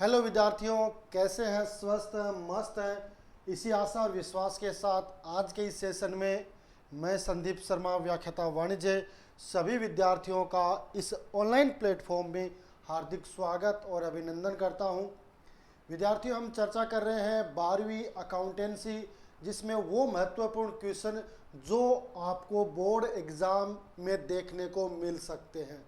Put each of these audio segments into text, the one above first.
Hello विद्यार्थियों, कैसे हैं? स्वस्थ हैं, मस्त हैं? इसी आशा और विश्वास के साथ आज के इस सेशन में मैं संदीप शर्मा, व्याख्याता वाणिज्य, सभी विद्यार्थियों का इस ऑनलाइन प्लेटफॉर्म में हार्दिक स्वागत और अभिनंदन करता हूं। विद्यार्थियों, हम चर्चा कर रहे हैं 12वीं अकाउंटेंसी, जिसमें वो महत्वपूर्ण क्वेश्चन जो आपको बोर्ड एग्ज़ाम में देखने को मिल सकते हैं।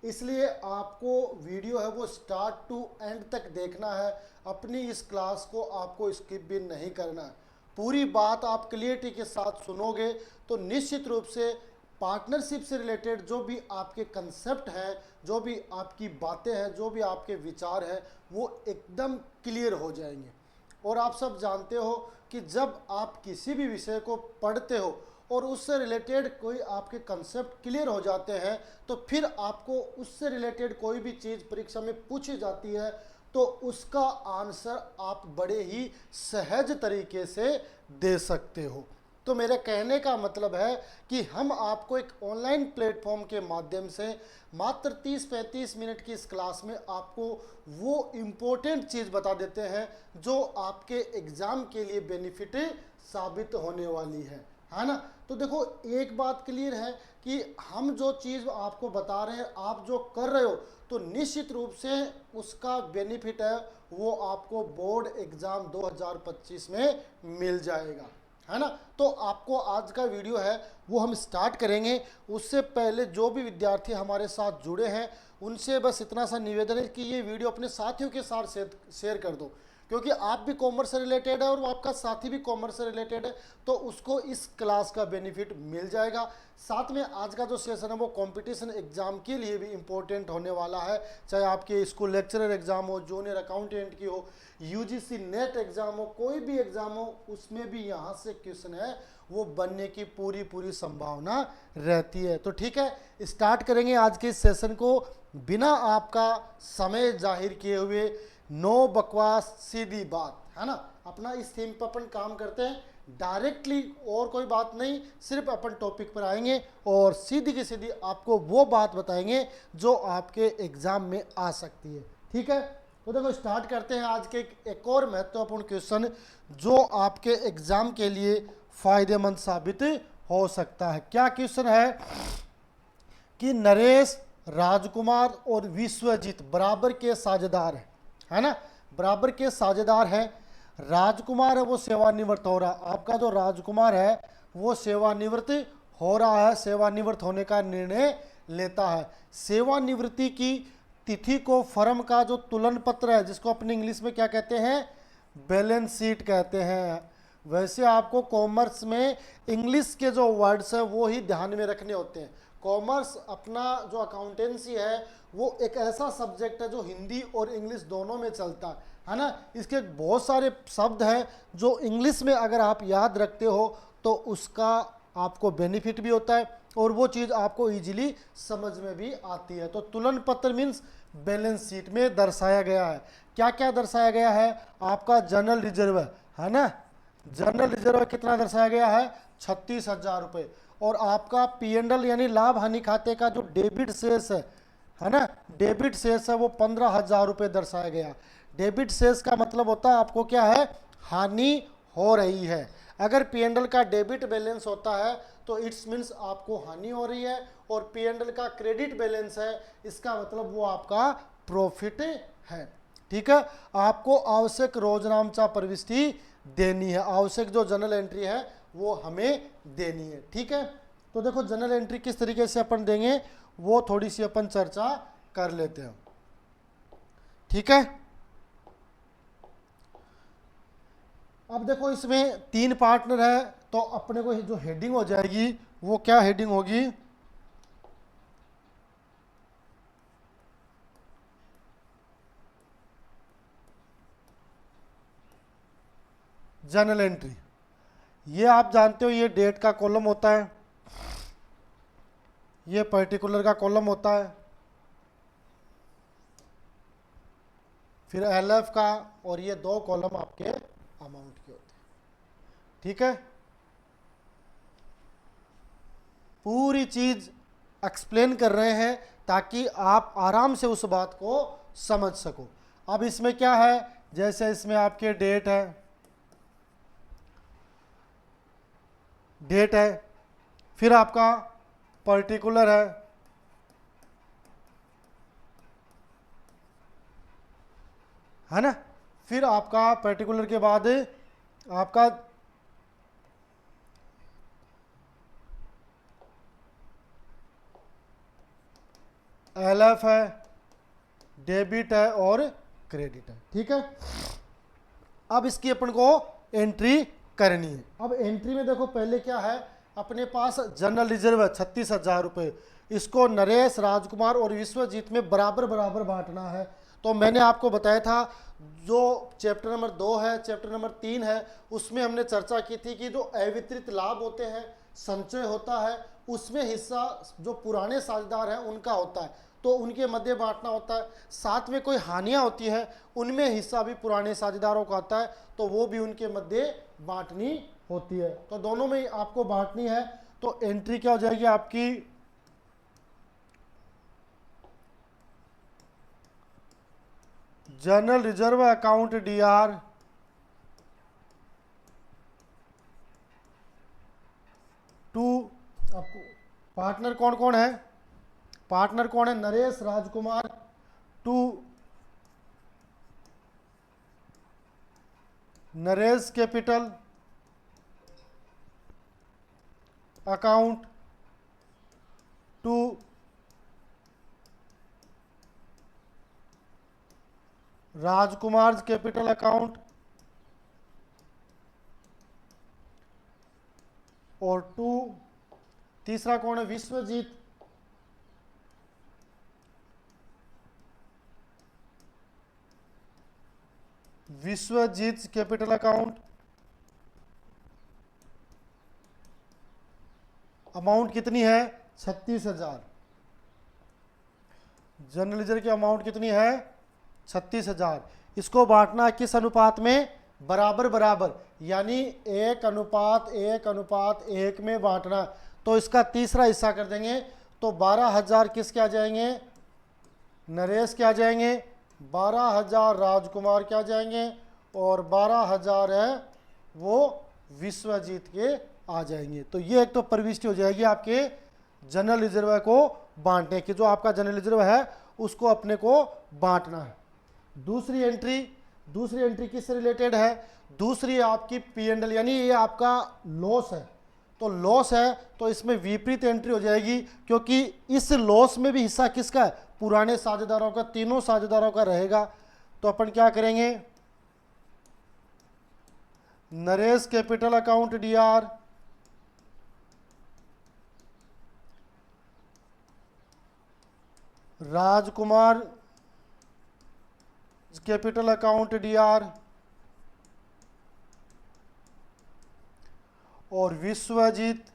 इसलिए आपको वीडियो है वो स्टार्ट टू एंड तक देखना है। अपनी इस क्लास को आपको स्किप भी नहीं करना है। पूरी बात आप क्लियरिटी के साथ सुनोगे तो निश्चित रूप से पार्टनरशिप से रिलेटेड जो भी आपके कंसेप्ट हैं, जो भी आपकी बातें हैं, जो भी आपके विचार हैं, वो एकदम क्लियर हो जाएंगे। और आप सब जानते हो कि जब आप किसी भी विषय को पढ़ते हो और उससे रिलेटेड कोई आपके कंसेप्ट क्लियर हो जाते हैं, तो फिर आपको उससे रिलेटेड कोई भी चीज़ परीक्षा में पूछी जाती है तो उसका आंसर आप बड़े ही सहज तरीके से दे सकते हो। तो मेरे कहने का मतलब है कि हम आपको एक ऑनलाइन प्लेटफॉर्म के माध्यम से मात्र 30-35 मिनट की इस क्लास में आपको वो इम्पोर्टेंट चीज़ बता देते हैं जो आपके एग्ज़ाम के लिए बेनिफिट साबित होने वाली है ना। तो देखो, एक बात क्लियर है कि हम जो चीज़ आपको बता रहे हैं, आप जो कर रहे हो, तो निश्चित रूप से उसका बेनिफिट है वो आपको बोर्ड एग्ज़ाम 2025 में मिल जाएगा, है ना। तो आपको आज का वीडियो है वो हम स्टार्ट करेंगे। उससे पहले जो भी विद्यार्थी हमारे साथ जुड़े हैं उनसे बस इतना सा निवेदन है कि ये वीडियो अपने साथियों के साथ शेयर कर दो, क्योंकि आप भी कॉमर्स से रिलेटेड है और वो आपका साथी भी कॉमर्स से रिलेटेड है, तो उसको इस क्लास का बेनिफिट मिल जाएगा। साथ में आज का जो सेशन है वो कंपटीशन एग्जाम के लिए भी इम्पोर्टेंट होने वाला है, चाहे आपके स्कूल लेक्चरर एग्जाम हो, जूनियर अकाउंटेंट की हो, यूजीसी नेट एग्जाम हो, कोई भी एग्जाम हो, उसमें भी यहाँ से क्वेश्चन है वो बनने की पूरी संभावना रहती है। तो ठीक है, स्टार्ट करेंगे आज के इस सेशन को बिना आपका समय जाहिर किए हुए। नो बकवास, सीधी बात, है ना। अपना इस थीम पर अपन काम करते हैं डायरेक्टली, और कोई बात नहीं, सिर्फ अपन टॉपिक पर आएंगे और सीधी की सीधी आपको वो बात बताएंगे जो आपके एग्जाम में आ सकती है। ठीक है, तो देखो स्टार्ट करते हैं आज के एक और महत्वपूर्ण क्वेश्चन जो आपके एग्जाम के लिए फायदेमंद साबित हो सकता है। क्या क्वेश्चन है कि नरेश, राजकुमार और विश्वजीत बराबर के साझेदार हैं, है ना, बराबर के साझेदार हैं। राजकुमार है वो सेवानिवृत्त हो रहा है, आपका जो राजकुमार है वो सेवानिवृत्त हो रहा है, सेवानिवृत्त होने का निर्णय लेता है। सेवानिवृत्ति की तिथि को फर्म का जो तुलन पत्र है, जिसको अपने इंग्लिश में क्या कहते हैं, बैलेंस शीट कहते हैं। वैसे आपको कॉमर्स में इंग्लिश के जो वर्ड्स हैं वो ही ध्यान में रखने होते हैं। कॉमर्स अपना जो अकाउंटेंसी है वो एक ऐसा सब्जेक्ट है जो हिंदी और इंग्लिश दोनों में चलता है ना। इसके बहुत सारे शब्द हैं जो इंग्लिश में अगर आप याद रखते हो तो उसका आपको बेनिफिट भी होता है और वो चीज़ आपको इजीली समझ में भी आती है। तो तुलन पत्र मीन्स बैलेंस शीट में दर्शाया गया है। क्या क्या दर्शाया गया है? आपका जनरल रिजर्व है ना, जनरल रिजर्व कितना दर्शाया गया है, 36,000 रुपये। और आपका P&L यानी लाभ हानि खाते का जो डेबिट शेष है ना, डेबिट शेष है वो 15,000 रुपये दर्शाया गया। डेबिट शेष का मतलब होता है आपको क्या है, हानि हो रही है। अगर P&L का डेबिट बैलेंस होता है तो इट्स मीन्स आपको हानि हो रही है, और P&L का क्रेडिट बैलेंस है, इसका मतलब वो आपका प्रॉफिट है। ठीक है, आपको आवश्यक रोजनामचा प्रविष्टि देनी है, आवश्यक जो जनरल एंट्री है वो हमें देनी है। ठीक है, तो देखो जनरल एंट्री किस तरीके से अपन देंगे वो थोड़ी सी अपन चर्चा कर लेते हैं। ठीक है, अब देखो इसमें 3 पार्टनर है, तो अपने को जो हेडिंग हो जाएगी वो क्या हेडिंग होगी, जनरल एंट्री। ये आप जानते हो ये डेट का कॉलम होता है, ये पर्टिकुलर का कॉलम होता है, फिर LF का, और ये 2 कॉलम आपके अमाउंट के होते हैं। ठीक है, पूरी चीज एक्सप्लेन कर रहे हैं ताकि आप आराम से उस बात को समझ सको। अब इसमें क्या है, जैसे इसमें आपके डेट है, फिर आपका पर्टिकुलर है ना, फिर आपका पर्टिकुलर के बाद आपका LF है, डेबिट है और क्रेडिट है। ठीक है, अब इसकी अपन को एंट्री करनी है। अब एंट्री में देखो पहले क्या है, अपने पास जनरल रिजर्व है 36,000 रुपये, इसको नरेश, राजकुमार और विश्वजीत में बराबर बराबर बांटना है। तो मैंने आपको बताया था जो चैप्टर नंबर 2 है, चैप्टर नंबर 3 है, उसमें हमने चर्चा की थी कि जो अवितरित लाभ होते हैं, संचय होता है, उसमें हिस्सा जो पुराने साझेदार हैं उनका होता है, तो उनके मध्य बांटना होता है। साथ में कोई हानियां होती हैं, उनमें हिस्सा भी पुराने साझेदारों का आता है, तो वो भी उनके मध्य बांटनी होती है। तो दोनों में आपको बांटनी है। तो एंट्री क्या हो जाएगी आपकी, general reserve account DR, to, आपको पार्टनर कौन कौन है, पार्टनर कौन है, Naresh, Rajkumar, to Naresh capital account, to Rajkumar capital account, और टू तीसरा कौन है, Vishwajeet, Vishwajeet capital account. Amount कितनी है, 36,000। जनरल रिजर्व की अमाउंट कितनी है, 36,000। इसको बांटना किस अनुपात में, बराबर बराबर, यानी 1:1:1 में बांटना। तो इसका तीसरा हिस्सा कर देंगे, तो 12,000 किसके आ जाएंगे, नरेश के आ जाएंगे, 12,000 राजकुमार के आ जाएंगे, और 12,000 है वो विश्वजीत के आ जाएंगे। तो ये एक तो प्रविष्टि हो जाएगी आपके जनरल रिजर्व को बांटने की, जो आपका जनरल रिजर्व है उसको अपने को बांटना है। दूसरी एंट्री किससे रिलेटेड है, दूसरी आपकी P&L, यानी ये आपका लॉस है। तो लॉस है तो इसमें विपरीत एंट्री हो जाएगी, क्योंकि इस लॉस में भी हिस्सा किसका है, पुराने साझेदारों का, तीनों साझेदारों का रहेगा। तो अपन क्या करेंगे, नरेश कैपिटल अकाउंट DR, राजकुमार कैपिटल अकाउंट DR, और विश्वजीत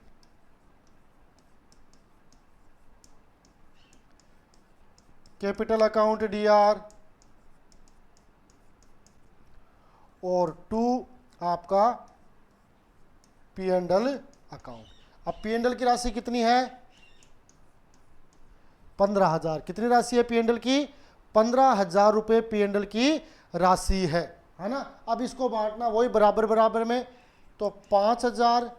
कैपिटल अकाउंट DR, और टू आपका P&L अकाउंट। अब P&L की राशि कितनी है, 15,000। कितनी राशि है P&L की, 15,000 रुपये P&L की राशि है ना। अब इसको बांटना वही बराबर बराबर में, तो 5,000,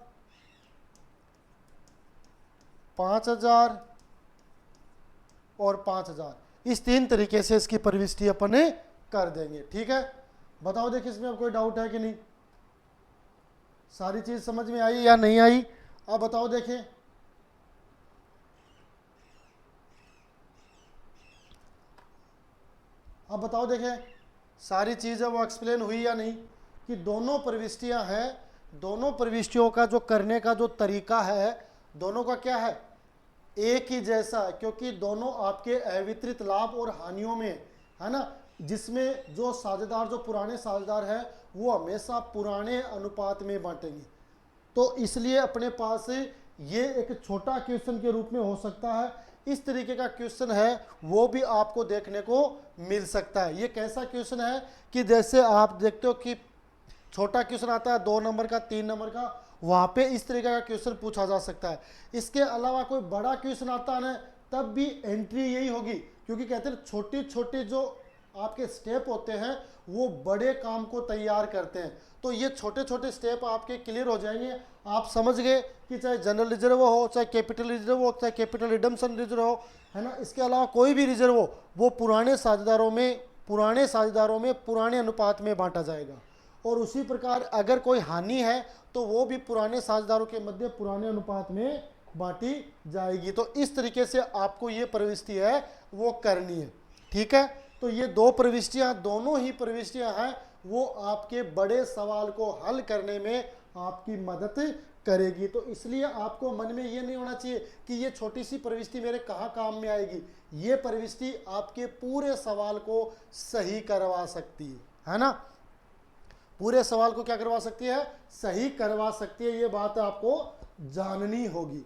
5,000 और 5,000, इस 3 तरीके से इसकी प्रविष्टि अपन कर देंगे। ठीक है, बताओ देखिए इसमें अब कोई डाउट है कि नहीं, सारी चीज समझ में आई या नहीं आई, अब बताओ देखें। अब बताओ देखें सारी चीज़ है वो एक्सप्लेन हुई या नहीं, कि दोनों प्रविष्टियां हैं, दोनों प्रविष्टियों का जो करने का जो तरीका है, दोनों का क्या है, एक ही जैसा है, क्योंकि दोनों आपके अवितरित लाभ और हानियों में है ना, जिसमें जो साझेदार, जो पुराने साझेदार हैं वो हमेशा पुराने अनुपात में बांटेंगे। तो इसलिए अपने पास ये एक छोटा क्वेश्चन के रूप में हो सकता है, इस तरीके का क्वेश्चन है वो भी आपको देखने को मिल सकता है। ये कैसा क्वेश्चन है कि जैसे आप देखते हो कि छोटा क्वेश्चन आता है 2 नंबर का, 3 नंबर का, वहाँ पे इस तरीके का क्वेश्चन पूछा जा सकता है। इसके अलावा कोई बड़ा क्वेश्चन आता है ना, तब भी एंट्री यही होगी, क्योंकि कहते हैं छोटी छोटी जो आपके स्टेप होते हैं वो बड़े काम को तैयार करते हैं। तो ये छोटे छोटे स्टेप आपके क्लियर हो जाएंगे। आप समझ गए कि चाहे जनरल रिजर्व हो, चाहे कैपिटल रिजर्व हो, चाहे कैपिटल रिडम्पशन रिजर्व हो, है ना, इसके अलावा कोई भी रिजर्व हो, वो पुराने साझेदारों में पुराने अनुपात में बांटा जाएगा। और उसी प्रकार अगर कोई हानि है तो वो भी पुराने साझेदारों के मध्य पुराने अनुपात में बांटी जाएगी। तो इस तरीके से आपको ये प्रविष्टि है वो करनी है। ठीक है, तो ये दो प्रविष्टियां, दोनों ही प्रविष्टियां हैं वो आपके बड़े सवाल को हल करने में आपकी मदद करेगी। तो इसलिए आपको मन में ये नहीं होना चाहिए कि ये छोटी सी प्रविष्टि मेरे कहाँ काम में आएगी। ये प्रविष्टि आपके पूरे सवाल को सही करवा सकती है ना, पूरे सवाल को क्या करवा सकती है, सही करवा सकती है। ये बात आपको जाननी होगी।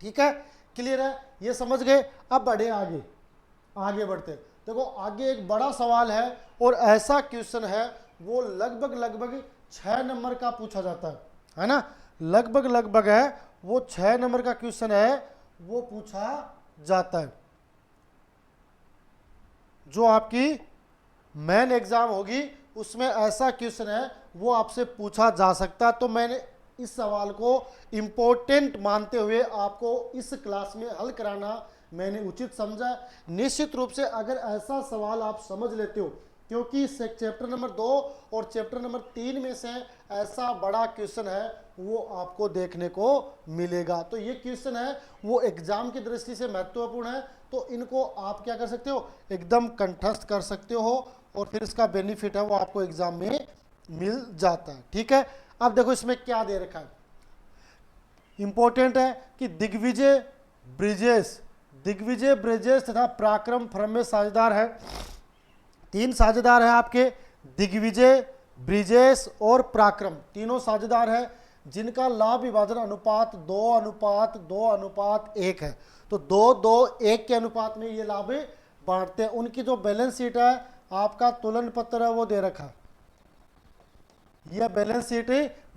ठीक है, क्लियर है, ये समझ गए। अब बढ़े आगे बढ़ते। देखो आगे एक बड़ा सवाल है और ऐसा क्वेश्चन है वो लगभग 6 नंबर का पूछा जाता है ना, लगभग है वो 6 नंबर का क्वेश्चन है वो पूछा जाता है। जो आपकी मेन एग्जाम होगी उसमें ऐसा क्वेश्चन है वो आपसे पूछा जा सकता है। तो मैंने इस सवाल को इम्पोर्टेंट मानते हुए आपको इस क्लास में हल कराना मैंने उचित समझा। निश्चित रूप से अगर ऐसा सवाल आप समझ लेते हो, क्योंकि चैप्टर नंबर 2 और चैप्टर नंबर 3 में से ऐसा बड़ा क्वेश्चन है वो आपको देखने को मिलेगा। तो ये क्वेश्चन है वो एग्जाम की दृष्टि से महत्वपूर्ण है। तो इनको आप क्या कर सकते हो, एकदम कंठस्थ कर सकते हो और फिर इसका बेनिफिट है वो आपको एग्जाम में मिल जाता है। ठीक है, अब देखो इसमें क्या दे रखा है, इंपॉर्टेंट है कि दिग्विजय ब्रिजेश तथा पराक्रम फर्म में साझेदार है। 3 साझेदार हैं आपके, दिग्विजय, ब्रिजेश और पराक्रम, तीनों साझेदार हैं जिनका लाभ विभाजन अनुपात 2:2:1 है। तो 2:2:1 के अनुपात में ये लाभ बांटते हैं। उनकी जो बैलेंस शीट है आपका तुलन पत्र है वो दे रखा है, यह बैलेंस शीट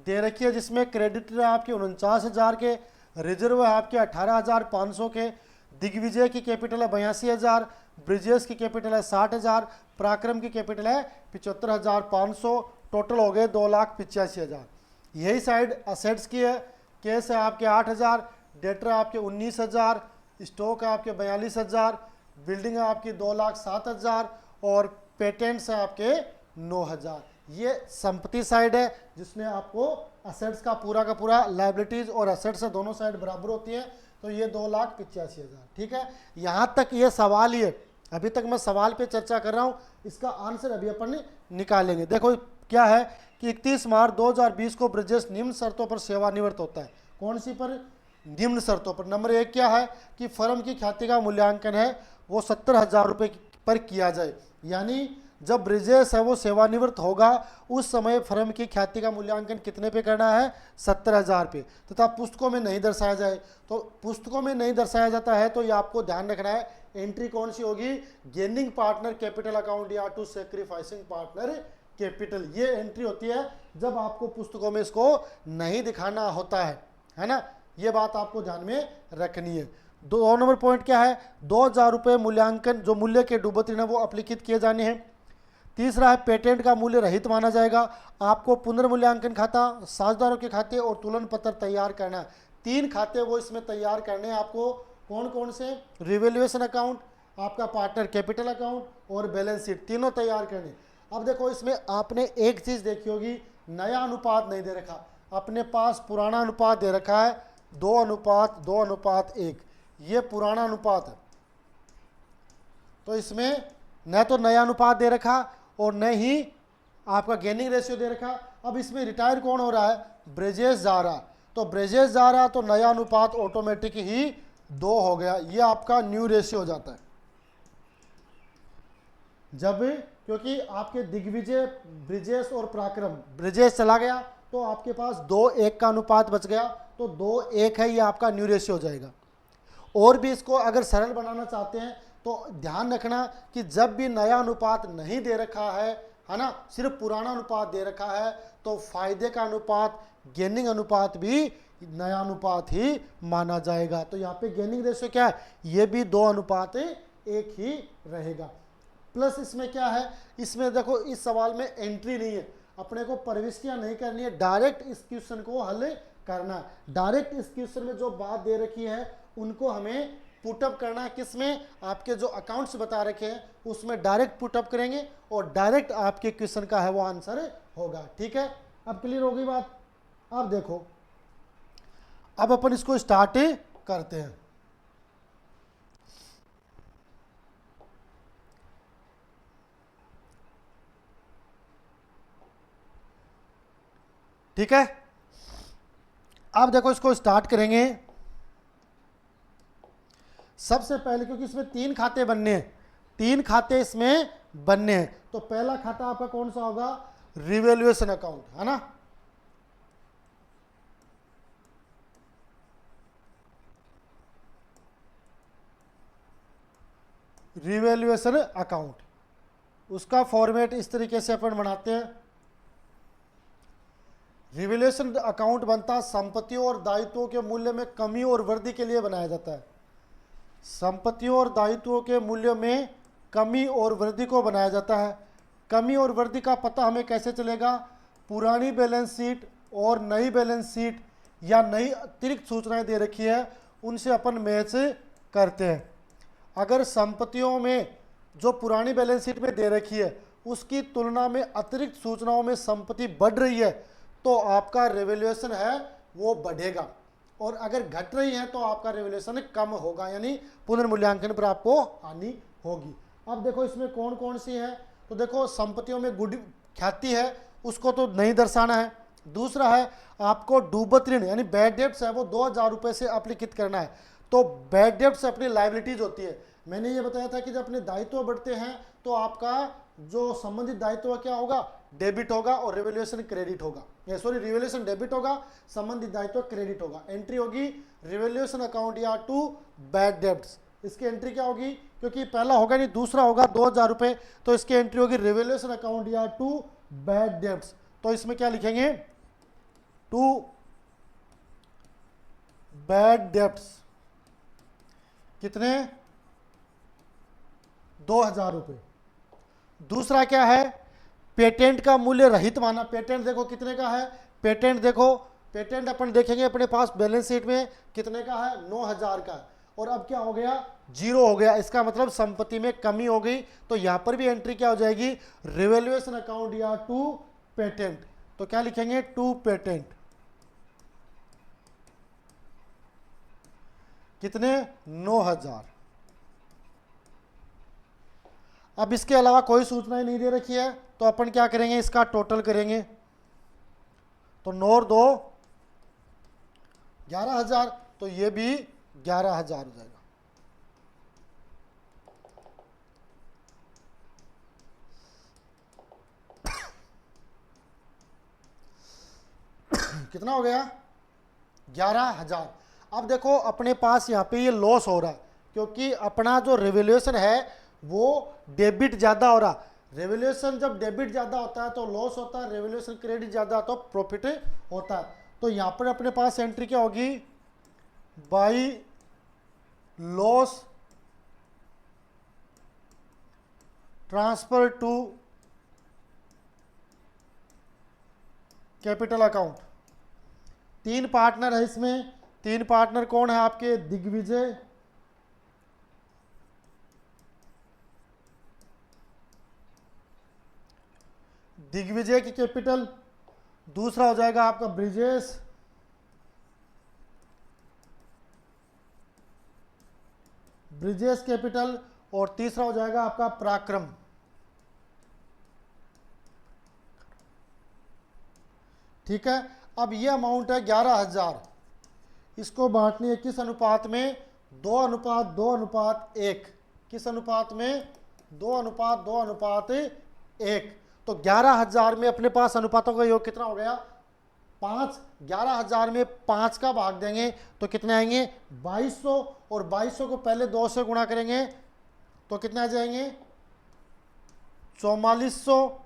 दे रखी है जिसमें क्रेडिट है आपके 49,000 के, रिजर्व है आपके 18,500 के, दिग्विजय की कैपिटल है 82,000, ब्रिजेश की कैपिटल है 60,000, पराक्रम की कैपिटल है 75,500, टोटल हो गए 2,85,000। यही साइड असेट्स की है, कैश है आपके 8,000, डेटर है आपके 19,000, स्टॉक है आपके 42,000, बिल्डिंग है आपकी 2,07,000 और पेटेंट्स है आपके 9,000। ये संपत्ति साइड है जिसमें आपको असेट्स का पूरा लायबिलिटीज और असेट्स दोनों साइड बराबर होती है। तो ये 2,85,000। ठीक है, यहाँ तक ये सवाल ही है। अभी तक मैं सवाल पे चर्चा कर रहा हूँ, इसका आंसर अभी अपन निकालेंगे। देखो क्या है कि 31 मार्च 2020 को ब्रिजेश निम्न शर्तों पर सेवानिवृत्त होता है। कौन सी पर, निम्न शर्तों पर। नंबर 1 क्या है कि फर्म की ख्याति का मूल्यांकन है वो 70,000 रुपये पर किया जाए। यानी जब ब्रिजेश है वो सेवानिवृत्त होगा उस समय फर्म की ख्याति का मूल्यांकन कितने पे करना है, 70,000 पे, तथा पुस्तकों में नहीं दर्शाया जाए। तो पुस्तकों में नहीं दर्शाया जाता है तो ये आपको ध्यान रखना है, एंट्री कौन सी होगी, गेनिंग पार्टनर कैपिटल अकाउंट या टू सेक्रीफाइसिंग पार्टनर कैपिटल। ये एंट्री होती है जब आपको पुस्तकों में इसको नहीं दिखाना होता है ना, ये बात आपको ध्यान में रखनी है। 2 नंबर पॉइंट क्या है, 2,000 रुपये मूल्यांकन जो मूल्य के डूबत ऋण है वो अपलिखित किए जाने हैं। तीसरा है पेटेंट का मूल्य रहित माना जाएगा। आपको पुनर्मूल्यांकन खाता, साझेदारों के खाते और तुलन पत्र तैयार करना है। 3 खाते वो इसमें तैयार करने हैं आपको। कौन कौन से, रिवैल्यूएशन अकाउंट, आपका पार्टनर कैपिटल अकाउंट और बैलेंस शीट, तीनों तैयार करने। अब देखो इसमें आपने एक चीज़ देखी होगी, नया अनुपात नहीं दे रखा, अपने पास पुराना अनुपात दे रखा है 2:2:1। ये पुराना अनुपात है, तो इसमें न तो नया अनुपात दे रखा और न ही आपका गेनिंग रेशियो दे रखा। अब इसमें रिटायर कौन हो रहा है, ब्रिजेश जा रहा, तो ब्रिजेश जा रहा तो नया अनुपात ऑटोमेटिक ही 2 हो गया। ये आपका न्यू रेशियो हो जाता है जब, क्योंकि आपके दिग्विजय, ब्रिजेश और पराक्रम, ब्रिजेश चला गया तो आपके पास 2:1 का अनुपात बच गया, तो 2:1 है, ये आपका न्यू रेशियो हो जाएगा। और भी इसको अगर सरल बनाना चाहते हैं तो ध्यान रखना कि जब भी नया अनुपात नहीं दे रखा है ना, सिर्फ पुराना अनुपात दे रखा है, तो फायदे का अनुपात, गेनिंग अनुपात भी नया अनुपात ही माना जाएगा। तो यहाँ पे गेनिंग रेशियो क्या है, ये भी 2:1 ही रहेगा। प्लस इसमें क्या है, इसमें देखो इस सवाल में एंट्री नहीं है, अपने को प्रविष्टियां नहीं करनी है, डायरेक्ट इस क्वेश्चन को हल करना है। डायरेक्ट इस क्वेश्चन में जो बात दे रखी है उनको हमें पुटअप करना है, किसमें, आपके जो अकाउंट्स बता रखे हैं उसमें डायरेक्ट पुटअप करेंगे और डायरेक्ट आपके क्वेश्चन का है वो आंसर होगा। ठीक है, अब क्लियर हो गई बात। अब देखो, अब अपन इसको स्टार्ट करते हैं। ठीक है, अब देखो इसको स्टार्ट करेंगे। सबसे पहले, क्योंकि इसमें 3 खाते बनने हैं, 3 खाते इसमें बनने हैं, तो पहला खाता आपका कौन सा होगा, रिवैल्यूएशन अकाउंट, है ना। रिवैल्यूएशन अकाउंट, उसका फॉर्मेट इस तरीके से अपन बनाते हैं। रिवैल्यूएशन अकाउंट बनता संपत्तियों और दायित्वों के मूल्य में कमी और वृद्धि के लिए बनाया जाता है। संपत्तियों और दायित्वों के मूल्य में कमी और वृद्धि को बनाया जाता है। कमी और वृद्धि का पता हमें कैसे चलेगा, पुरानी बैलेंस शीट और नई बैलेंस शीट या नई अतिरिक्त सूचनाएं दे रखी है उनसे अपन मैच करते हैं। अगर संपत्तियों में जो पुरानी बैलेंस शीट में दे रखी है उसकी तुलना में अतिरिक्त सूचनाओं में संपत्ति बढ़ रही है तो आपका रिवैल्यूएशन है वो बढ़ेगा, और अगर घट रही है तो आपका रिवैल्यूएशन कम होगा, यानी पुनर्मूल्यांकन पर आपको हानि होगी। अब देखो इसमें कौन कौन सी है, तो देखो संपत्तियों में गुड ख्याति है उसको तो नहीं दर्शाना है। दूसरा है आपको डूबत ऋण यानी बैड डेब्ट्स है वो 2000 रुपये से अपलिखित करना है। तो बैड डेब्ट्स अपनी लाइबिलिटीज होती है। मैंने ये बताया था कि जब अपने दायित्व बढ़ते हैं तो आपका जो संबंधित दायित्व क्या होगा, डेबिट होगा और रिवैल्यूएशन क्रेडिट होगा, सॉरी रिवैल्यूएशन डेबिट होगा, संबंधित दायित्व क्रेडिट होगा। एंट्री होगी रिवैल्यूएशन अकाउंट या टू बैड डेब्ट्स, इसकी एंट्री क्या होगी, क्योंकि पहला होगा नहीं दूसरा होगा 2000 रुपये, तो इसकी एंट्री होगी रिवैल्यूएशन अकाउंट या टू बैड डेब्ट्स। तो इसमें क्या लिखेंगे, टू बैड डेब्ट्स, कितने, 2000 रुपये। दूसरा क्या है, पेटेंट का मूल्य रहित माना। पेटेंट देखो कितने का है, पेटेंट देखो, पेटेंट अपन देखेंगे अपने पास बैलेंस शीट में कितने का है, 9000 का है, और अब क्या हो गया, 0 हो गया, इसका मतलब संपत्ति में कमी हो गई। तो यहां पर भी एंट्री क्या हो जाएगी, रिवैल्यूएशन अकाउंट या टू पेटेंट। तो क्या लिखेंगे, टू पेटेंट, कितने, 9000। अब इसके अलावा कोई सूचनाएं नहीं दे रखी है तो अपन क्या करेंगे, इसका टोटल करेंगे। तो 9 और 2 11,000, तो ये भी 11,000 हो जाएगा। कितना हो गया, 11,000। अब देखो अपने पास यहाँ पे ये लॉस हो रहा है क्योंकि अपना जो रिवैल्यूएशन है वो डेबिट ज़्यादा हो रहा। रिवैल्यूएशन जब डेबिट ज़्यादा होता है तो लॉस होता है, रिवैल्यूएशन क्रेडिट ज़्यादा तो प्रॉफिट होता है। तो यहाँ पर अपने पास एंट्री क्या होगी, by loss transfer to capital account. 3 partner है इसमें, 3 पार्टनर कौन है आपके, दिग्विजय, दिग्विजय की कैपिटल, दूसरा हो जाएगा आपका ब्रिजेश, ब्रिजेश कैपिटल, और तीसरा हो जाएगा आपका पराक्रम। ठीक है, अब ये अमाउंट है 11,000, इसको बांटनी है किस अनुपात में, 2:2:1। किस अनुपात में, 2:2:1। तो 11,000 में अपने पास अनुपातों का योग कितना हो गया, 5। 11,000 में 5 का भाग देंगे तो कितने आएंगे, 2200, और 2200 को पहले 2 से गुणा करेंगे तो कितने आ जाएंगे, 4400।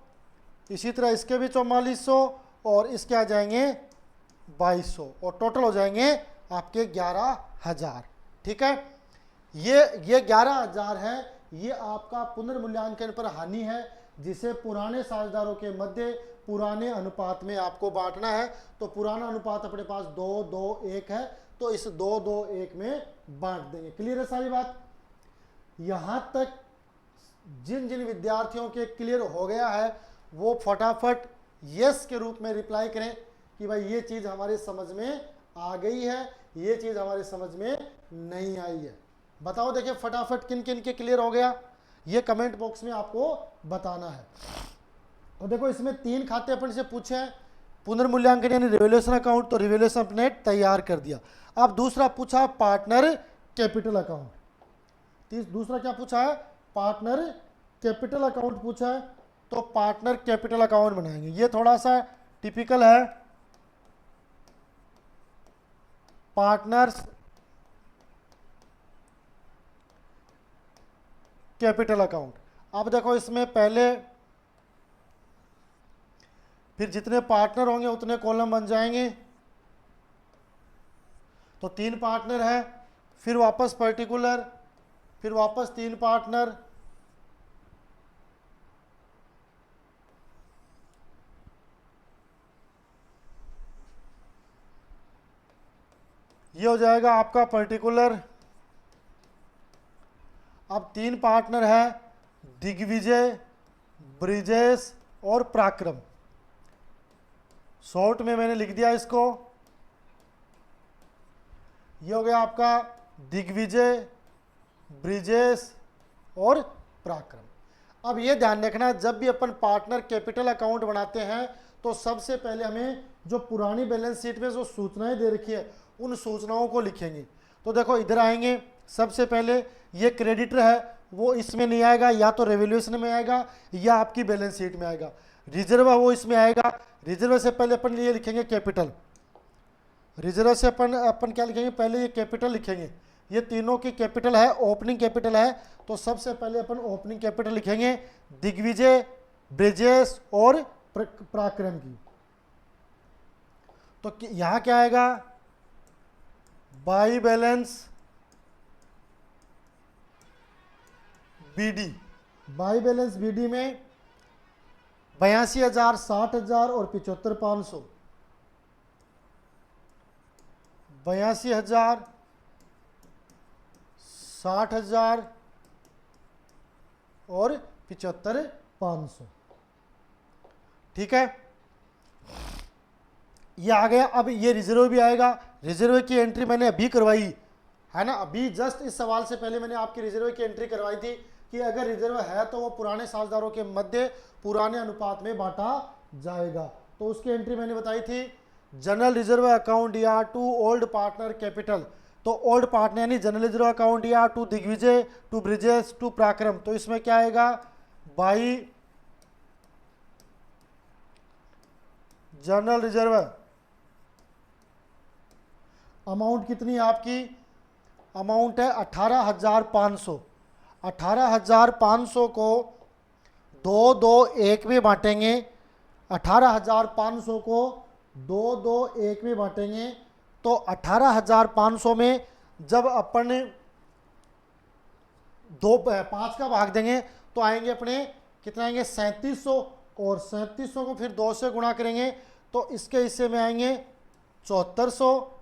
इसी तरह इसके भी 4400 और इसके आ जाएंगे 2200, और टोटल हो जाएंगे आपके 11,000। ठीक है, ये 11,000 है, ये आपका पुनर्मूल्यांकन पर हानि है, जिसे पुराने साझेदारों के मध्य पुराने अनुपात में आपको बांटना है। तो पुराना अनुपात अपने पास 2-2-1 है, तो इस 2-2-1 में बांट देंगे। क्लियर है सारी बात? यहां तक जिन जिन विद्यार्थियों के क्लियर हो गया है वो फटाफट यस के रूप में रिप्लाई करें कि भाई ये चीज हमारे समझ में आ गई है, ये चीज हमारे समझ में नहीं आई है। बताओ, देखिए फटाफट किन किन के क्लियर हो गया, ये कमेंट बॉक्स में आपको बताना है। तो देखो इसमें 3 खाते अपन से पूछे हैं, पुनर्मूल्यांकन यानी रिवैल्यूएशन अकाउंट, तो रिवैल्यूएशन अपने तैयार कर दिया। अब दूसरा पूछा पार्टनर कैपिटल अकाउंट। दूसरा क्या पूछा है? पार्टनर कैपिटल अकाउंट पूछा है, तो पार्टनर कैपिटल अकाउंट बनाएंगे। ये थोड़ा सा टिपिकल है, पार्टनर्स कैपिटल अकाउंट। अब देखो इसमें पहले फिर जितने पार्टनर होंगे उतने कॉलम बन जाएंगे। तो 3 पार्टनर है, फिर वापस पर्टिकुलर, फिर वापस 3 पार्टनर, ये हो जाएगा आपका पर्टिकुलर। अब 3 पार्टनर है, दिग्विजय, ब्रिजेश और पराक्रम। शॉर्ट में मैंने लिख दिया इसको, ये हो गया आपका दिग्विजय, ब्रिजेश और पराक्रम। अब ये ध्यान रखना, जब भी अपन पार्टनर कैपिटल अकाउंट बनाते हैं तो सबसे पहले हमें जो पुरानी बैलेंस शीट में जो सूचनाएं दे रखी है उन सूचनाओं को लिखेंगे। तो देखो इधर आएंगे, सबसे पहले ये क्रेडिटर है वो इसमें नहीं आएगा, या तो रेवोल्यूशन में आएगा या आपकी बैलेंस शीट में आएगा। रिजर्व है वो इसमें आएगा। रिजर्व से पहले अपन ये लिखेंगे कैपिटल। रिजर्व से अपन क्या लिखेंगे? पहले ये कैपिटल लिखेंगे। ये तीनों की कैपिटल है, ओपनिंग कैपिटल है, तो सबसे पहले अपन ओपनिंग कैपिटल लिखेंगे दिग्विजय, ब्रिजेश और पराक्रम की। तो यहां क्या आएगा? By balance BD. By balance BD में 82,000, 60,000 और 75,500। 82,000, 60,000 और 75,500। ठीक है, ये आ गया। अब ये रिजर्व भी आएगा। रिजर्व की एंट्री मैंने अभी करवाई है ना, अभी जस्ट इस सवाल से पहले मैंने आपकी रिजर्व की एंट्री करवाई थी कि अगर रिजर्व है तो वो पुराने साझेदारों के मध्य पुराने अनुपात में बांटा जाएगा। तो उसकी एंट्री मैंने बताई थी, जनरल रिजर्व अकाउंट या टू ओल्ड पार्टनर कैपिटल। तो ओल्ड पार्टनर यानी जनरल रिजर्व अकाउंट या to Digvijay, to Brijesh, to Parakram. तो इसमें क्या आएगा? By general reserve. अमाउंट कितनी है आपकी? अमाउंट है 18,500। 18,500 को 2-2-1 में बांटेंगे। 18,500 को 2-2-1 में बांटेंगे। तो 18,500 में जब अपन 5 का भाग देंगे तो आएंगे अपने कितना आएंगे? 3700। और 3700 को फिर 2 से गुणा करेंगे तो इसके हिस्से में आएंगे 7400,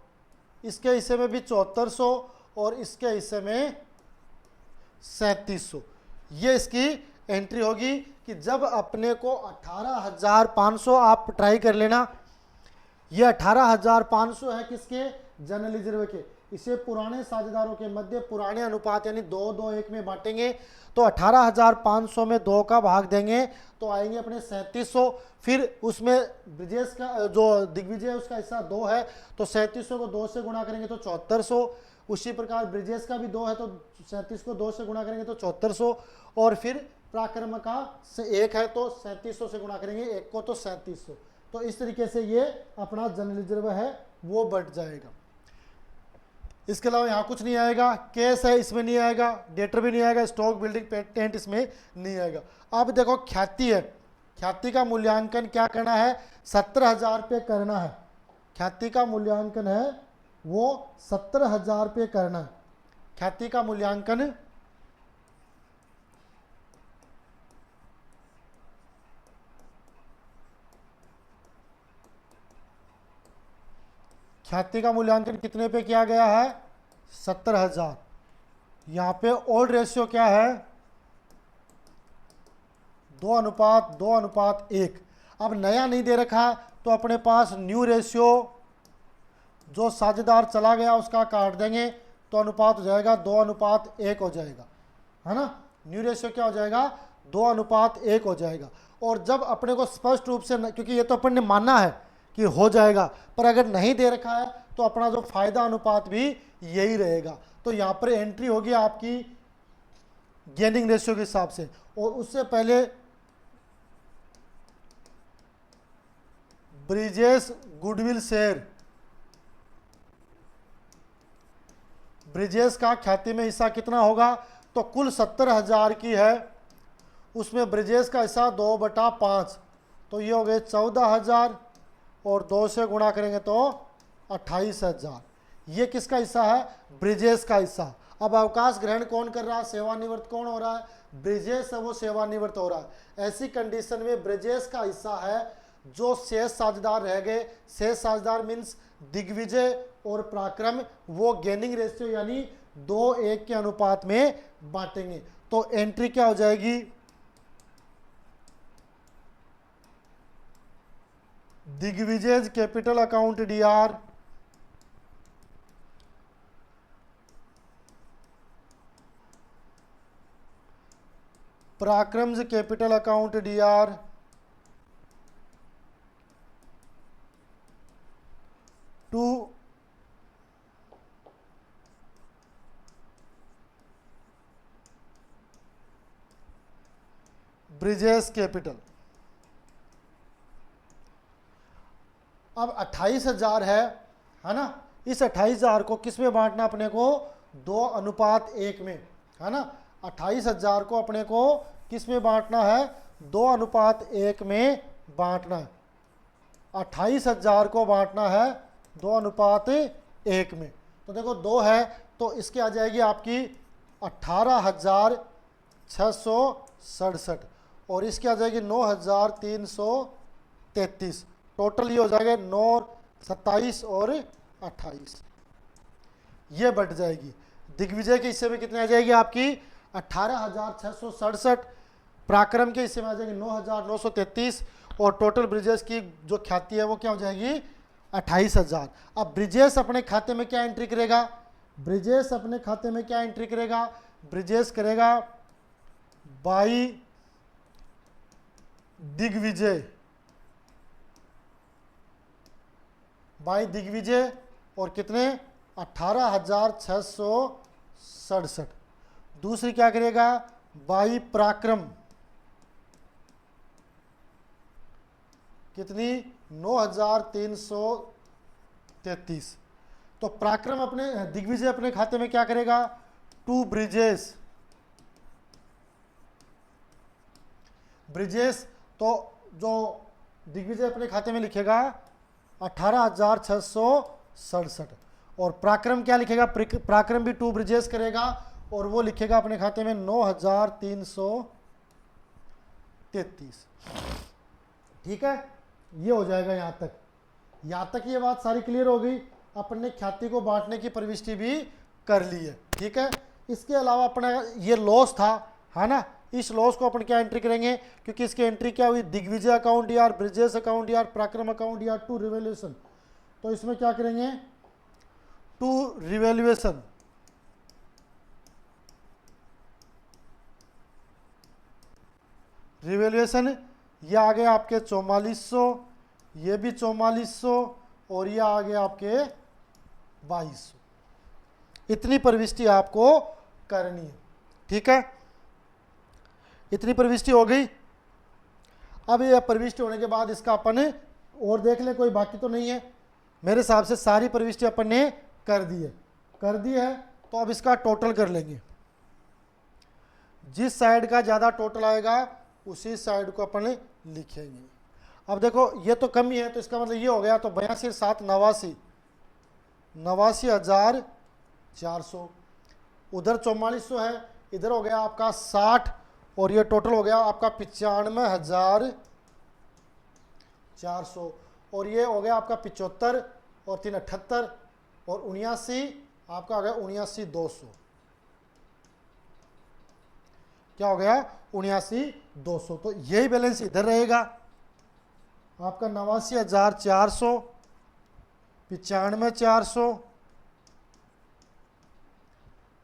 इसके हिस्से में भी 7400 और इसके हिस्से में 3700। ये इसकी एंट्री होगी कि जब अपने को 18,500, आप ट्राई कर लेना, ये 18,500 है किसके? जनरल रिजर्व के। इसे पुराने साझेदारों के मध्य पुराने अनुपात यानी 2-2-1 में बांटेंगे। तो 18,500 में 2 का भाग देंगे तो आएंगे अपने 3700। फिर उसमें ब्रिजेश का जो दिग्विजय है उसका हिस्सा 2 है, तो 3700 को 2 से गुणा करेंगे तो 7400। उसी प्रकार ब्रिजेश का भी 2 है, तो 37 को 2 से गुणा करेंगे तो 7400। और फिर पराक्रम का 1 है तो 3700 से गुणा करेंगे 1 को तो 3700। तो इस तरीके से ये अपना जनरल रिजर्व है वो बढ़ जाएगा। इसके अलावा यहाँ कुछ नहीं आएगा। केस है इसमें नहीं आएगा, डेटर भी नहीं आएगा, स्टॉक बिल्डिंग पेटेंट इसमें नहीं आएगा। अब देखो ख्याति है, ख्याति का मूल्यांकन क्या करना है? 17,000 रुपये करना है। ख्याति का मूल्यांकन है वो 17,000 रुपये करना है। ख्याति का मूल्यांकन ख्याति का मूल्यांकन कितने पे किया गया है? 70,000। यहाँ पे ओल्ड रेशियो क्या है? 2:1। अब नया नहीं दे रखा तो अपने पास न्यू रेशियो, जो साझेदार चला गया उसका काट देंगे तो अनुपात हो जाएगा 2:1 हो जाएगा, है ना। न्यू रेशियो क्या हो जाएगा? 2:1 हो जाएगा। और जब अपने को स्पष्ट रूप से, क्योंकि ये तो अपन ने माना है कि हो जाएगा, पर अगर नहीं दे रखा है तो अपना जो फायदा अनुपात भी यही रहेगा। तो यहाँ पर एंट्री होगी आपकी गेनिंग रेशियो के हिसाब से। और उससे पहले ब्रिजेश गुडविल शेयर, ब्रिजेश का ख्याति में हिस्सा कितना होगा? तो कुल 70,000 की है, उसमें ब्रिजेश का हिस्सा 2/5, तो ये हो गए 14,000 और 2 से गुणा करेंगे तो 28,000। ये किसका हिस्सा है? ब्रिजेश का हिस्सा। अब अवकाश ग्रहण कौन कर रहा है? सेवानिवृत्त कौन हो रहा है? ब्रिजेश है, वो सेवानिवृत्त हो रहा है। ऐसी कंडीशन में ब्रिजेश का हिस्सा है, जो शेष साझेदार रह गए, शेष साझेदार मीन्स दिग्विजय और पराक्रम, वो गेनिंग रेशियो यानी 2:1 के अनुपात में बांटेंगे। तो एंट्री क्या हो जाएगी? Digvijay capital account DR, Parakram capital account DR, to Brijesh capital. अब 28,000 है ना। इस 28,000 को किस में बांटना अपने को? 2:1 में, है ना। 28,000 को अपने को किस में बांटना है? 2:1 में बांटना है। 28,000 को बांटना है 2:1 में। तो देखो 2 है तो इसकी आ जाएगी आपकी 18,667 और इसकी आ जाएगी 9,333। टोटल ये हो जाएगा 9, 27 और 28, ये बढ़ जाएगी। दिग्विजय के हिस्से में कितने आ जाएगी आपकी? 18,667। पराक्रम के हिस्से में आ जाएगी 9,933 और टोटल ब्रिजेश की जो ख्याति है वो क्या हो जाएगी? 28,000। अब ब्रिजेश अपने खाते में क्या एंट्री करेगा? ब्रिजेश अपने खाते में क्या एंट्री करेगा? ब्रिजेश करेगा बाई दिग्विजय, बाई दिग्विजय और कितने? 18,667। दूसरी क्या करेगा? बाई पराक्रम, कितनी? 9,333। तो पराक्रम अपने, दिग्विजय अपने खाते में क्या करेगा? टू ब्रिजेश, ब्रिजेश तो जो दिग्विजय अपने खाते में लिखेगा 18,667 और पराक्रम क्या लिखेगा? पराक्रम भी टू ब्रिजेश करेगा और वो लिखेगा अपने खाते में 9,333। ठीक है, ये हो जाएगा। यहाँ तक ये बात सारी क्लियर हो गई। अपन ने ख्याति को बांटने की प्रविष्टि भी कर ली है। ठीक है, इसके अलावा अपना ये लॉस था, है ना। इस लॉस को अपन क्या एंट्री करेंगे? क्योंकि इसकी एंट्री क्या हुई? Digvijay account DR, Brijesh account DR, Parakram account DR, to revaluation. तो इसमें क्या करेंगे? टू रिवैल्यूएशन, रिवैल्यूएशन ये आ गए आपके 4400, ये भी 4400 और ये आ गए आपके 2200। इतनी प्रविष्टि आपको करनी है। ठीक है, इतनी प्रविष्टि हो गई। अब ये प्रविष्टि होने के बाद इसका अपन और देख ले, कोई बाकी तो नहीं है। मेरे हिसाब से सारी प्रविष्टि अपन ने कर दी है। तो अब इसका टोटल कर लेंगे। जिस साइड का ज़्यादा टोटल आएगा उसी साइड को अपन लिखेंगे। अब देखो ये तो कम ही है, तो इसका मतलब ये हो गया। तो 82 7 89, 89,400। उधर 4400 है, इधर हो गया आपका 60 और ये टोटल हो गया आपका 95,400 और ये हो गया आपका 75 और 3 78 और 79 आपका हो गया 79,200। क्या हो गया? 79,200। तो यही बैलेंस इधर रहेगा आपका 89,400, 95,400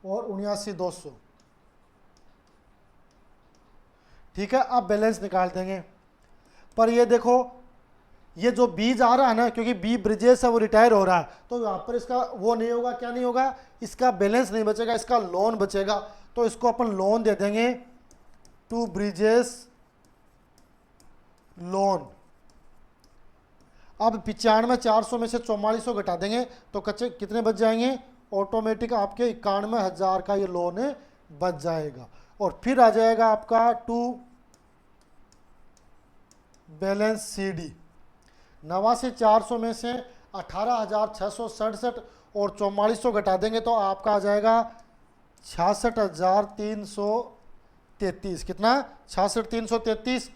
और 79,200। ठीक है, अब बैलेंस निकाल देंगे। पर ये देखो, ये जो बी जा रहा है ना, क्योंकि बी ब्रिजेस है वो रिटायर हो रहा है, तो यहाँ पर इसका वो नहीं होगा, क्या नहीं होगा, इसका बैलेंस नहीं बचेगा, इसका लोन बचेगा। तो इसको अपन लोन दे देंगे टू ब्रिजेस लोन। अब 95,400 में से 4400 घटा देंगे तो कच्चे कितने बच जाएंगे? ऑटोमेटिक आपके 91,000 का ये लोन बच जाएगा। और फिर आ जाएगा आपका टू बैलेंस सी डी। 89,400 में से 18,667 और 4400 घटा देंगे तो आपका आ जाएगा 66,333। कितना? 66,333।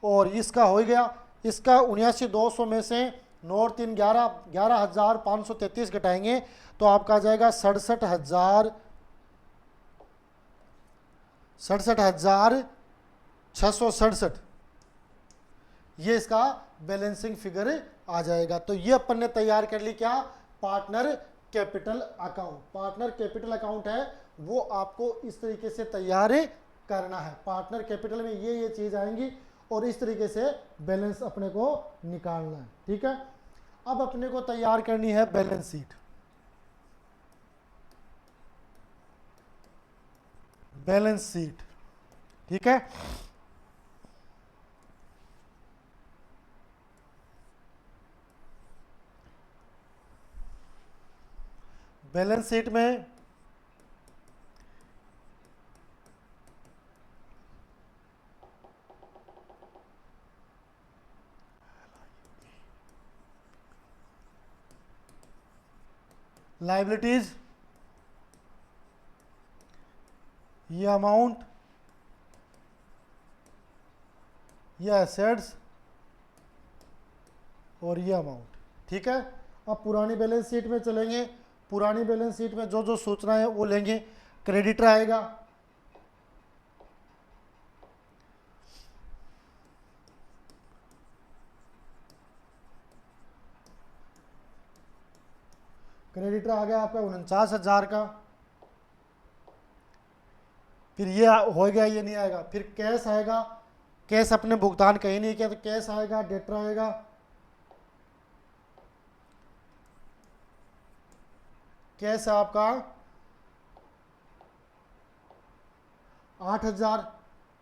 और इसका हो गया, इसका 79,200 में से 9 3 11,533 घटाएंगे तो आपका आ जाएगा 67,667। ये इसका बैलेंसिंग फिगर आ जाएगा। तो ये अपन ने तैयार कर ली क्या? Partner capital account. Partner capital account है वो आपको इस तरीके से तैयार करना है। पार्टनर कैपिटल में ये चीज आएंगी और इस तरीके से बैलेंस अपने को निकालना है। ठीक है, अब अपने को तैयार करनी है बैलेंस शीट। बैलेंस शीट, ठीक है। बैलेंस शीट में लायबिलिटीज, ये अमाउंट, ये एसेट्स और ये अमाउंट। ठीक है, अब पुरानी बैलेंस शीट में चलेंगे। पुरानी बैलेंस शीट में जो जो सूचना है वो लेंगे। क्रेडिटर आएगा, क्रेडिटर आ गया आपका 49,000 का। फिर ये हो गया, ये नहीं आएगा। फिर कैश आएगा, कैश अपने भुगतान कहीं नहीं किया तो कैश आएगा। डेटर आएगा, कैश है आपका 8,000।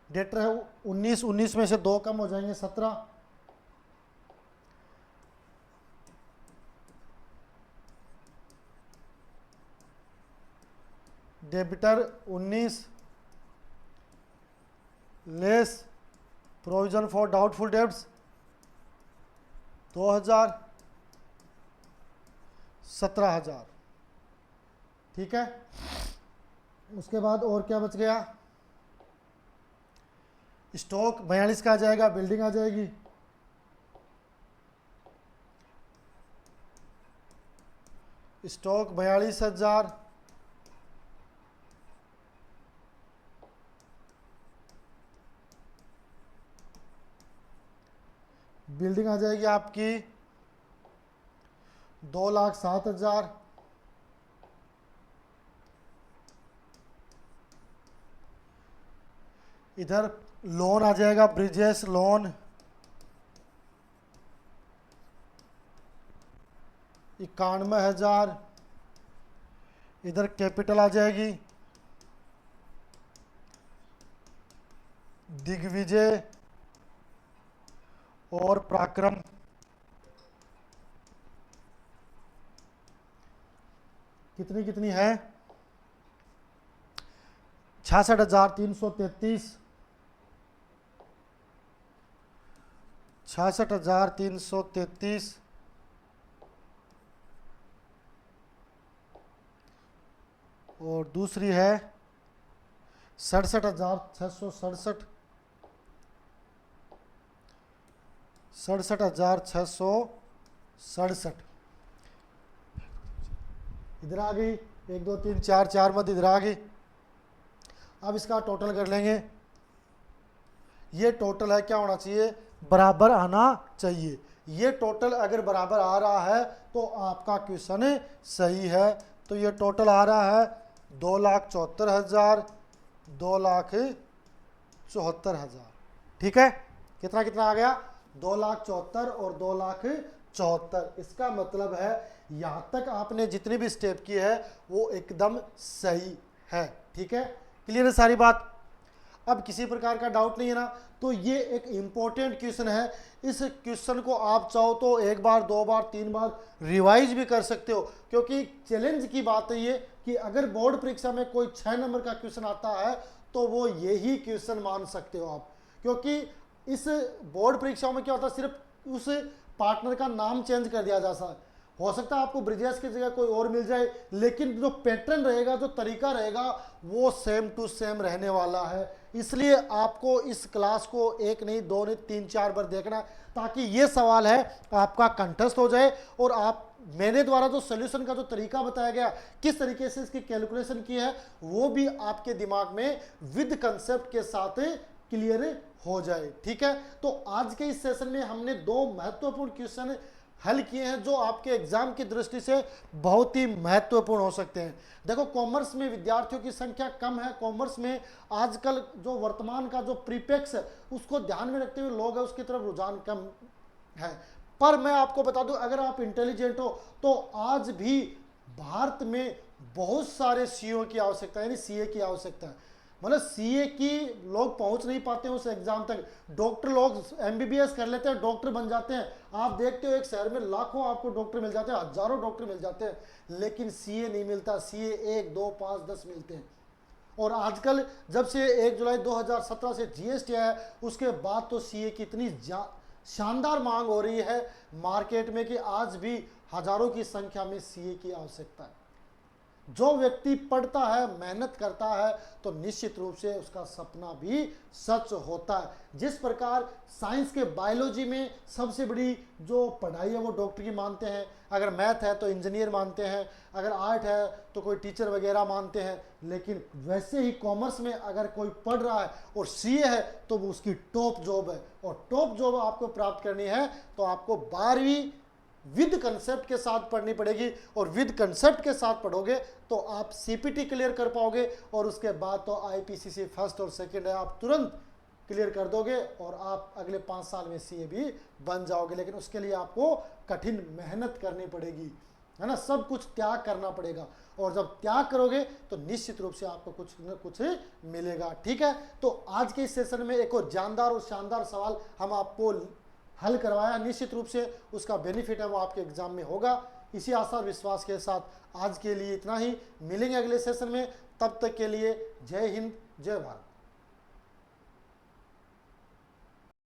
डेटर है 19 में से 2 कम हो जाएंगे 17। Debtor 19 less provision for doubtful debts 2,000, 17,000। ठीक है, उसके बाद और क्या बच गया? स्टॉक 42 का आ जाएगा। बिल्डिंग आ जाएगी, स्टॉक 42,000। बिल्डिंग आ जाएगी आपकी 2,07,000। इधर लोन आ जाएगा, ब्रिजेस लोन 91,000। इधर कैपिटल आ जाएगी दिग्विजय और पराक्रम, कितनी कितनी है? 66,333, 66,333। और दूसरी है 67,667, 67,667। इधर आ गई, 1 2 3 4, 4 मत इधर आ गई। अब इसका टोटल कर लेंगे। ये टोटल है, क्या होना चाहिए, बराबर आना चाहिए। ये टोटल अगर बराबर आ रहा है तो आपका क्वेश्चन सही है। तो ये टोटल आ रहा है 2,74,000, 2,74,000। ठीक है, कितना कितना आ गया, 2,74,000 और 2,74,000। इसका मतलब है यहाँ तक आपने जितनी भी स्टेप की है वो एकदम सही है। ठीक है, क्लियर है सारी बात। अब किसी प्रकार का डाउट नहीं है ना। तो ये एक इंपॉर्टेंट क्वेश्चन है। इस क्वेश्चन को आप चाहो तो 1 बार 2 बार 3 बार रिवाइज भी कर सकते हो, क्योंकि चैलेंज की बात है ये कि अगर बोर्ड परीक्षा में कोई 6 नंबर का क्वेश्चन आता है तो वो यही क्वेश्चन मान सकते हो आप। क्योंकि इस बोर्ड परीक्षाओं में क्या होता है, सिर्फ उस पार्टनर का नाम चेंज कर दिया जा सकता है। हो सकता है आपको ब्रिजेश की जगह कोई और मिल जाए, लेकिन जो पैटर्न रहेगा, जो तरीका रहेगा, वो सेम टू सेम रहने वाला है। इसलिए आपको इस क्लास को 1 नहीं 2 नहीं 3 4 बार देखना है, ताकि ये सवाल है आपका कंठस्थ हो जाए और आप मेरे द्वारा जो सोल्यूशन का जो तरीका बताया गया, किस तरीके से इसकी कैलकुलेशन की है, वो भी आपके दिमाग में विद कंसेप्ट के साथ क्लियर हो जाए। ठीक है, तो आज के इस सेशन में हमने 2 महत्वपूर्ण क्वेश्चन हल किए हैं जो आपके एग्जाम की दृष्टि से बहुत ही महत्वपूर्ण हो सकते हैं। देखो, कॉमर्स में विद्यार्थियों की संख्या कम है। कॉमर्स में आजकल जो वर्तमान का जो प्रीपेक्स है उसको ध्यान में रखते हुए लोग है उसकी तरफ रुझान कम है। पर मैं आपको बता दूं, अगर आप इंटेलिजेंट हो तो आज भी भारत में बहुत सारे सीओ की आवश्यकता है, यानी सीए की आवश्यकता है। मतलब सीए की लोग पहुंच नहीं पाते हैं उस एग्जाम तक। डॉक्टर लोग एमबीबीएस कर लेते हैं, डॉक्टर बन जाते हैं। आप देखते हो एक शहर में लाखों आपको डॉक्टर मिल जाते हैं, हजारों डॉक्टर मिल जाते हैं, लेकिन सीए नहीं मिलता। सीए 1 2 5 10 मिलते हैं। और आजकल जब से 1 जुलाई 2017 से जीएसटी आया है, उसके बाद तो सीए की इतनी शानदार मांग हो रही है मार्केट में कि आज भी हजारों की संख्या में सीए की आवश्यकता है। जो व्यक्ति पढ़ता है, मेहनत करता है, तो निश्चित रूप से उसका सपना भी सच होता है। जिस प्रकार साइंस के बायोलॉजी में सबसे बड़ी जो पढ़ाई है वो डॉक्टर की मानते हैं, अगर मैथ है तो इंजीनियर मानते हैं, अगर आर्ट है तो कोई टीचर वगैरह मानते हैं, लेकिन वैसे ही कॉमर्स में अगर कोई पढ़ रहा है और सीए है तो वो उसकी टॉप जॉब है। और टॉप जॉब आपको प्राप्त करनी है तो आपको 12वीं विद कंसेप्ट के साथ पढ़नी पड़ेगी। और विद कंसेप्ट के साथ पढ़ोगे तो आप सीपीटी क्लियर कर पाओगे, और उसके बाद तो आईपीसीसी फर्स्ट और सेकंड है आप तुरंत क्लियर कर दोगे और आप अगले 5 साल में सीए भी बन जाओगे। लेकिन उसके लिए आपको कठिन मेहनत करनी पड़ेगी, है ना, सब कुछ त्याग करना पड़ेगा। और जब त्याग करोगे तो निश्चित रूप से आपको कुछ न कुछ मिलेगा। ठीक है, तो आज के इस सेशन में एक और जानदार और शानदार सवाल हम आपको हल करवाया। निश्चित रूप से उसका बेनिफिट है वो आपके एग्जाम में होगा। इसी आशा और विश्वास के साथ आज के लिए इतना ही। मिलेंगे अगले सेशन में, तब तक के लिए जय हिंद, जय भारत।